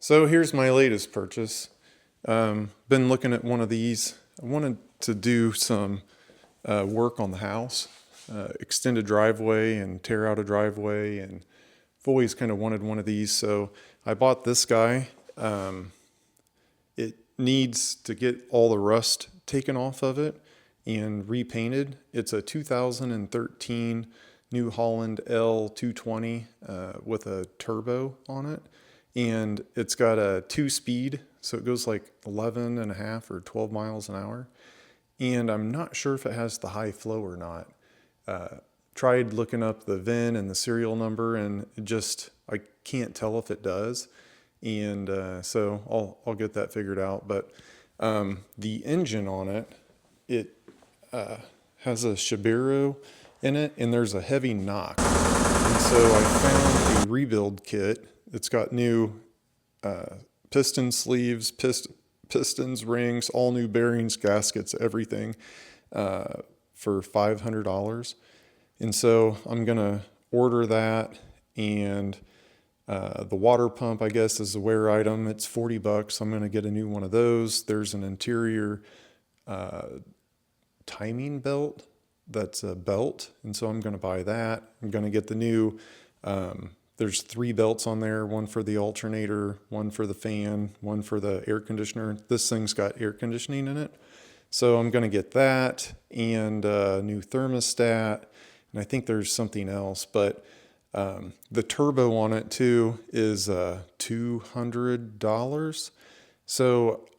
So here's my latest purchase. Been looking at one of these. I wanted to do some work on the house, extend a driveway and tear out a driveway, and I've always kind of wanted one of these. So I bought this guy. It needs to get all the rust taken off of it and repainted. It's a 2013 New Holland L220 with a turbo on it. And it's got a 2-speed, so it goes like 11 and a half or 12 miles an hour. And I'm not sure if it has the high flow or not. Tried looking up the VIN and the serial number, and I can't tell if it does. And so I'll get that figured out. But the engine on it has a Shabiro in it, and there's a heavy knock. And so I found a rebuild kit. It's got new piston sleeves, pistons, rings, all new bearings, gaskets, everything for $500. And so I'm going to order that. And the water pump, I guess, is a wear item. It's $40. I'm going to get a new one of those. There's an interior timing belt that's a belt. And so I'm going to buy that. I'm going to get the new... There's 3 belts on there, one for the alternator, one for the fan, one for the air conditioner. This thing's got air conditioning in it. So I'm going to get that and a new thermostat. And I think there's something else, but the turbo on it too is $200. So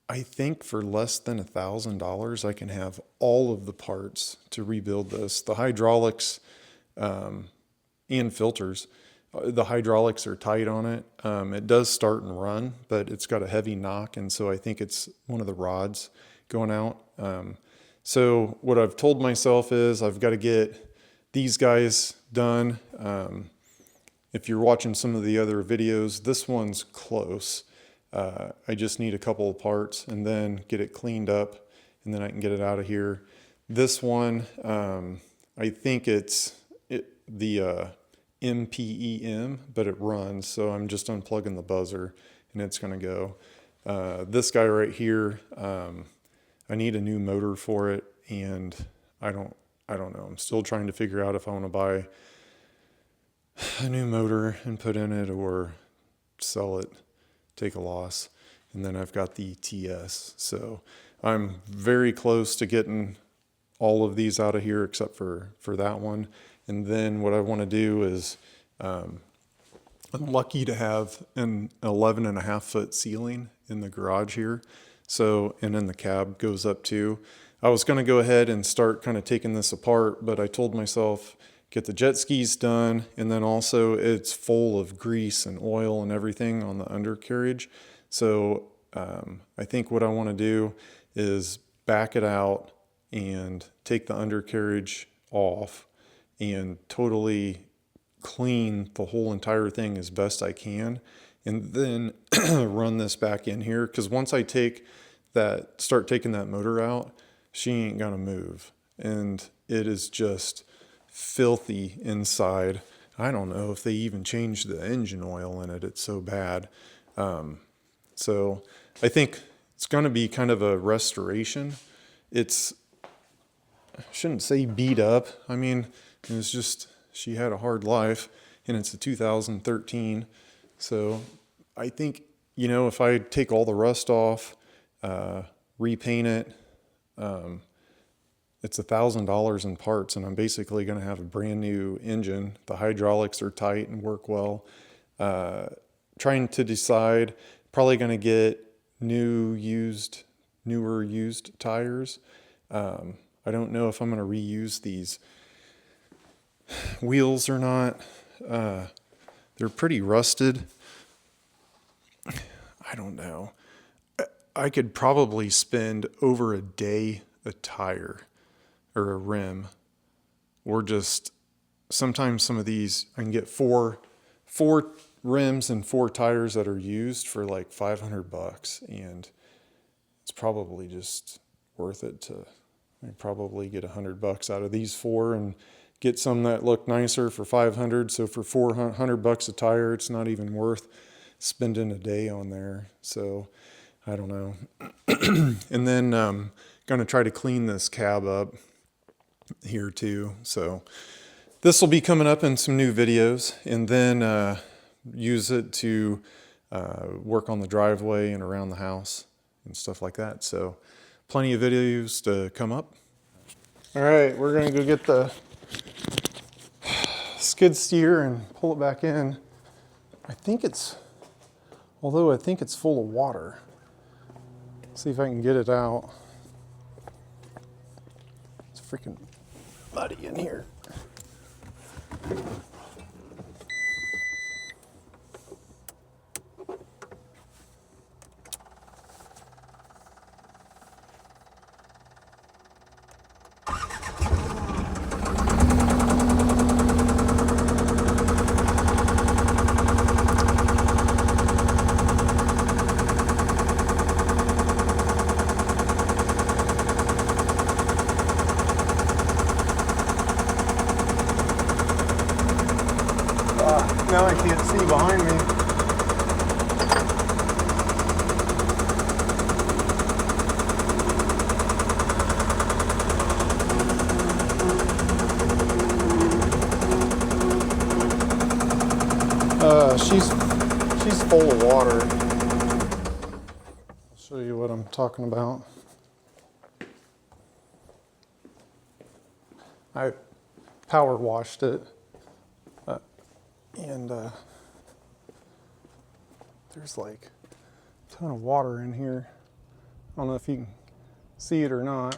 I think for less than $1,000, I can have all of the parts to rebuild this. The hydraulics and filters. The hydraulics are tight on it. It does start and run, but it's got a heavy knock, and so I think it's one of the rods going out. So what I've told myself is I've got to get these guys done. If you're watching some of the other videos, this one's close. I just need a couple of parts and then get it cleaned up, and then I can get it out of here. This one, I think it's the MPEM, but it runs, so I'm just unplugging the buzzer and it's going to go. This guy right here, I need a new motor for it, and I don't know. I'm still trying to figure out if I want to buy a new motor and put in it or sell it, take a loss. And then I've got the TS. So I'm very close to getting all of these out of here except for that one. And then what I want to do is, I'm lucky to have an 11.5-foot ceiling in the garage here. So, and then the cab goes up too. I was going to go ahead and start kind of taking this apart, but I told myself, get the jet skis done. And then also it's full of grease and oil and everything on the undercarriage. So, I think what I want to do is back it out and take the undercarriage off and totally clean the whole entire thing as best I can, and then run this back in here. Because once I start taking that motor out, she ain't gonna move, and it is just filthy inside. I don't know if they even changed the engine oil in it. It's so bad. So I think it's gonna be kind of a restoration. I shouldn't say beat up. I mean, it was just, she had a hard life, and it's a 2013. So I think, if I take all the rust off, repaint it, it's $1,000 in parts, and I'm basically going to have a brand new engine. The hydraulics are tight and work well. Trying to decide, probably going to get newer used tires. I don't know if I'm going to reuse these wheels or not. They're pretty rusted. I don't know. I could probably spend over a day a tire or a rim, or just sometimes some of these I can get four rims and 4 tires that are used for like $500, and it's probably just worth it to probably get $100 out of these 4 and get some that look nicer for $500. So for $400 a tire, it's not even worth spending a day on there. So I don't know. And then going to try to clean this cab up here too. So this will be coming up in some new videos, and then use it to work on the driveway and around the house and stuff like that. So plenty of videos to come up. All right, we're gonna go get the skid steer and pull it back in. Although I think it's full of water. See if I can get it out. It's freaking muddy in here. Now I can't see behind me. She's full of water. I'll show you what I'm talking about. I power washed it. And there's like a ton of water in here. I don't know if you can see it or not,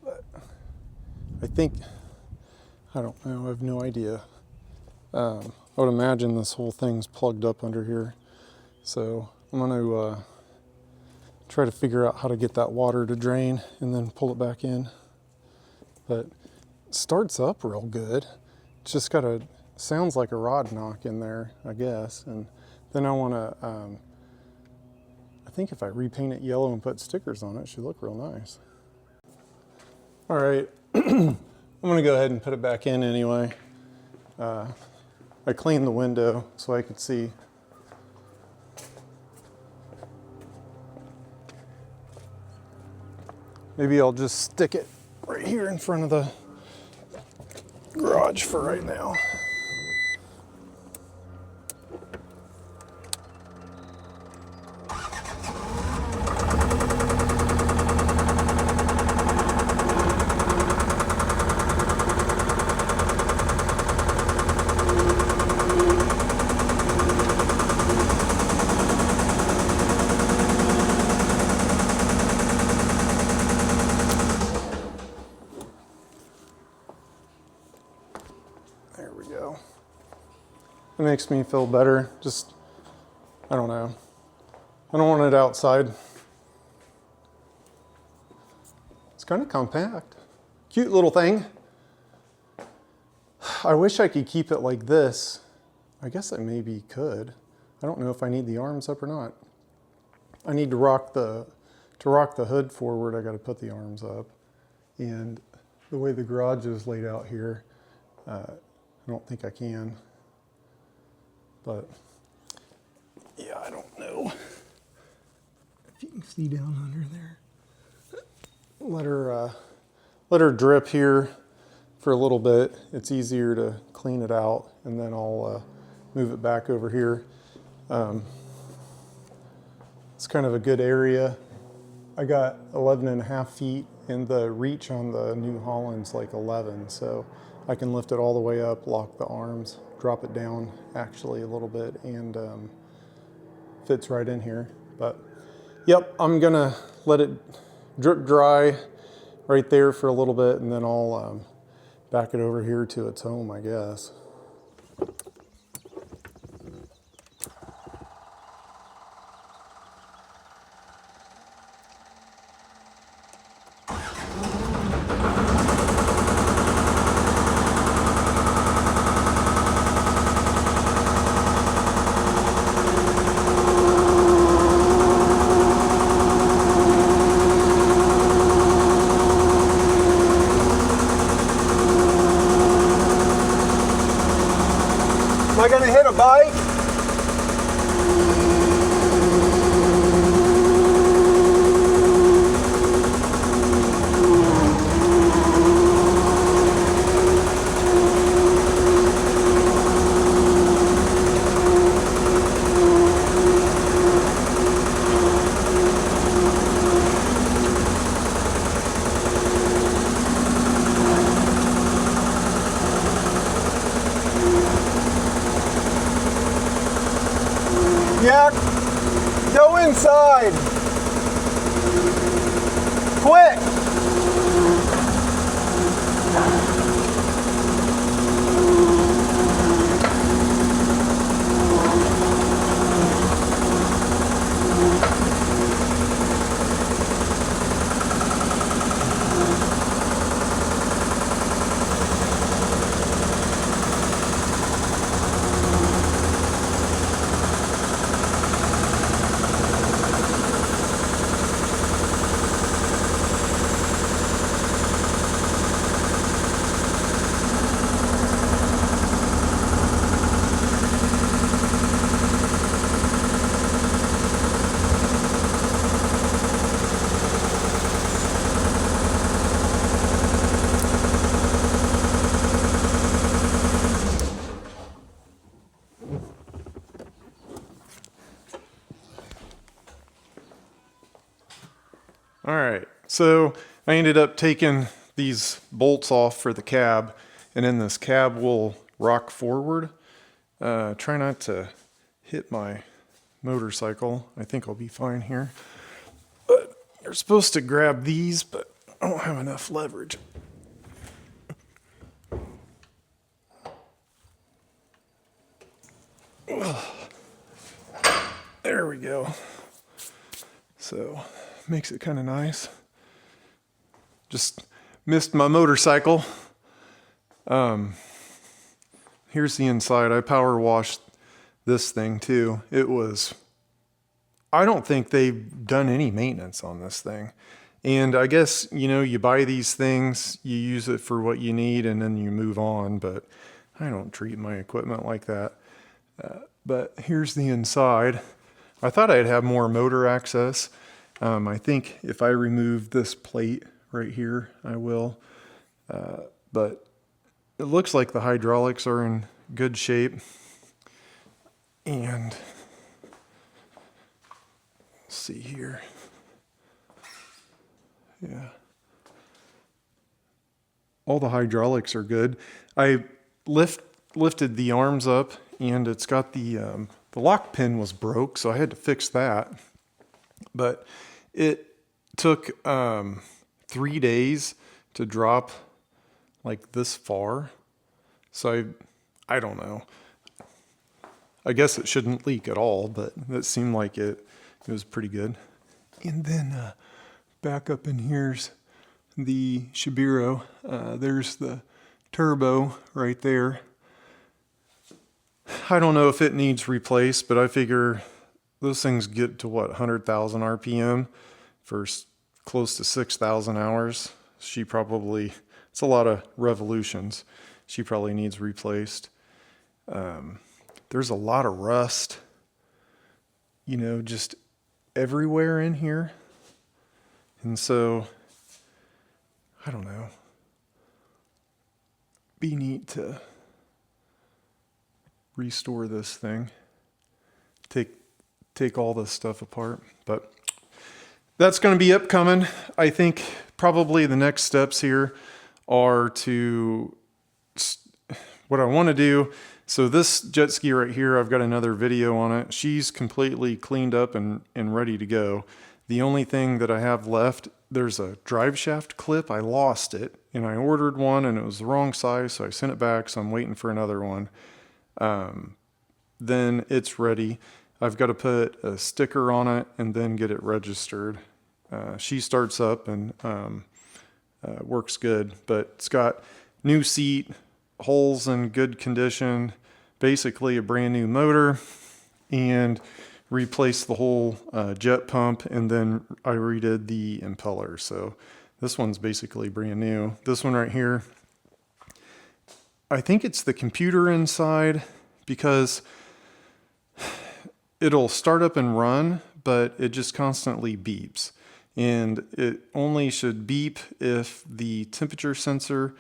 but I don't know, I have no idea. I would imagine this whole thing's plugged up under here. So I'm gonna try to figure out how to get that water to drain and then pull it back in. But it starts up real good. It's just gotta, sounds like a rod knock in there, I guess. And then I want to, I think if I repaint it yellow and put stickers on it, it should look real nice. All right, I'm gonna go ahead and put it back in anyway. I cleaned the window so I could see. Maybe I'll just stick it right here in front of the garage for right now. There we go. It makes me feel better. Just, I don't know. I don't want it outside. It's kind of compact. Cute little thing. I wish I could keep it like this. I guess I maybe could. I don't know if I need the arms up or not. I need to rock the hood forward, I got to put the arms up. And the way the garage is laid out here, I don't think I can, but yeah, I don't know if you can see down under there. Let her drip here for a little bit. It's easier to clean it out, and then I'll move it back over here. It's kind of a good area. I got 11.5 feet, and the reach on the New Holland's like 11, so I can lift it all the way up, lock the arms, drop it down actually a little bit, and fits right in here. But yep, I'm gonna let it drip dry right there for a little bit, and then I'll back it over here to its home, I guess. Yeah, go inside. Quick. All right, so I ended up taking these bolts off for the cab, and then this cab will rock forward. Try not to hit my motorcycle. I think I'll be fine here. But you're supposed to grab these, but I don't have enough leverage. There we go. So makes it kind of nice. Just missed my motorcycle. Here's the inside. I power washed this thing too. I don't think they've done any maintenance on this thing. And I guess, you buy these things, you use it for what you need, and then you move on. But I don't treat my equipment like that. But here's the inside. I thought I'd have more motor access. I think if I remove this plate right here, I will. But it looks like the hydraulics are in good shape. And let's see here. Yeah. All the hydraulics are good. I lifted the arms up, and it's got the lock pin was broke, so I had to fix that. But it took 3 days to drop like this far. So I don't know. I guess it shouldn't leak at all, but it seemed like it was pretty good. And then back up in here's the Shibiro. There's the turbo right there. I don't know if it needs replaced, but I figure those things get to 100,000 RPM for close to 6,000 hours. It's a lot of revolutions. She probably needs replaced. There's a lot of rust, just everywhere in here. And so, I don't know. Be neat to restore this thing. Take all this stuff apart. But that's going to be upcoming. I think probably the next steps here are what I want to do. So this jet ski right here, I've got another video on it. She's completely cleaned up and ready to go. The only thing that I have left, there's a drive shaft clip. I lost it, and I ordered one, and it was the wrong size, so I sent it back, so I'm waiting for another one. Then it's ready. I've got to put a sticker on it and then get it registered. She starts up and works good, but it's got new seat, holes in good condition, basically a brand new motor, and replaced the whole jet pump, and then I redid the impeller. So this one's basically brand new. This one right here, I think it's the computer inside, because it'll start up and run, but it just constantly beeps. And it only should beep if the temperature sensor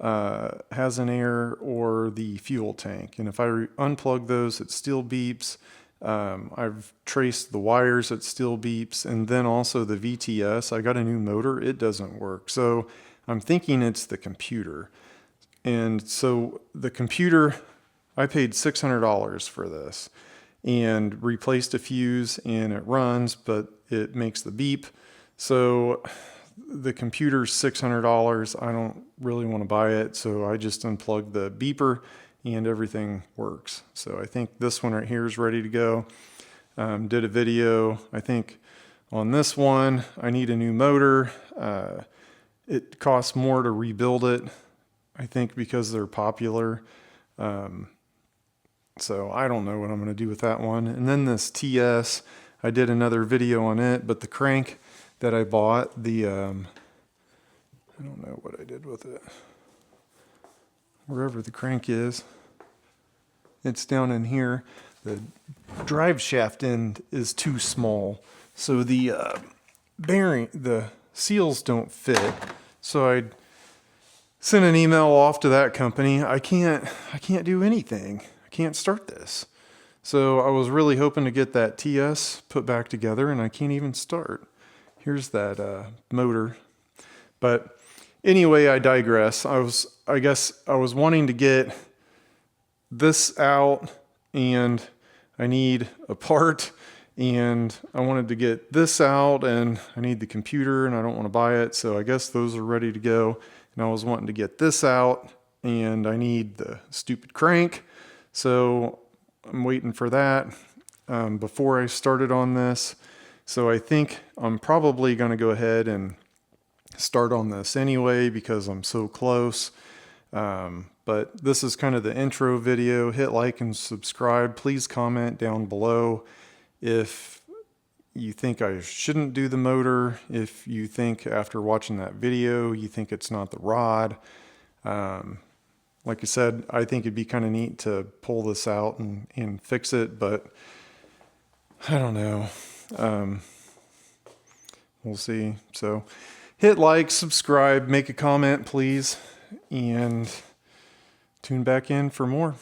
has an error, or the fuel tank. And if I unplug those, it still beeps. I've traced the wires, it still beeps. And then also the VTS, I got a new motor, it doesn't work. So I'm thinking it's the computer. And so the computer, I paid $600 for this and replaced a fuse, and it runs, but it makes the beep. So the computer's $600. I don't really want to buy it. So I just unplugged the beeper and everything works. So I think this one right here is ready to go. Did a video, I think on this one, I need a new motor. It costs more to rebuild it, I think, because they're popular. So I don't know what I'm going to do with that one. And then this TS, I did another video on it, but the crank that I bought, I don't know what I did with it. Wherever the crank is, it's down in here. The drive shaft end is too small, so the bearing, the seals don't fit. So I sent an email off to that company. I can't do anything. I can't start this. So I was really hoping to get that TS put back together, and I can't even start. Here's that motor. But anyway, I digress. I guess I was wanting to get this out, and I need a part, and I wanted to get this out, and I need the computer, and I don't want to buy it. So I guess those are ready to go. And I was wanting to get this out, and I need the stupid crank. So I'm waiting for that before I started on this. So I think I'm probably going to go ahead and start on this anyway, because I'm so close. But this is kind of the intro video. Hit like and subscribe. Please comment down below if you think I shouldn't do the motor, if you think after watching that video you think it's not the rod. Like I said, I think it'd be kind of neat to pull this out and fix it, but I don't know. We'll see. So hit like, subscribe, make a comment, please, and tune back in for more.